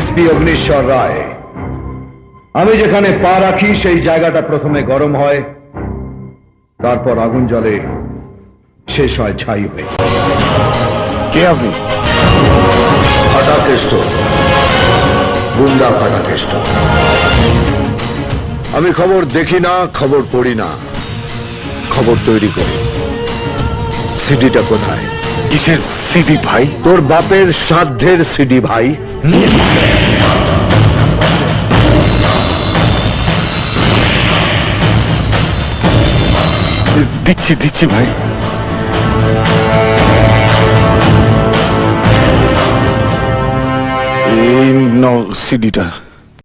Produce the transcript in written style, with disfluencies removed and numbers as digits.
SP Agnishwar রায়। আমি যেখানে পা রাখি সেই জায়গাটা প্রথমে গরম হয়, তারপর আগুন জ্বলে, শেষ হয় ছাই হয়ে। কে আপনি? ফাটাকেষ্ট, গুন্ডা ফাটাকেষ্ট। আমি খবর দেখি না, খবর পড়ি না, খবর তৈরি করি। সিডিটা কোথায়? কিসের সিডি ভাই? তোর বাপের শ্রাদ্ধের সিডি ভাই। দিচ্ছি ভাই। এই নাও সিডিটা।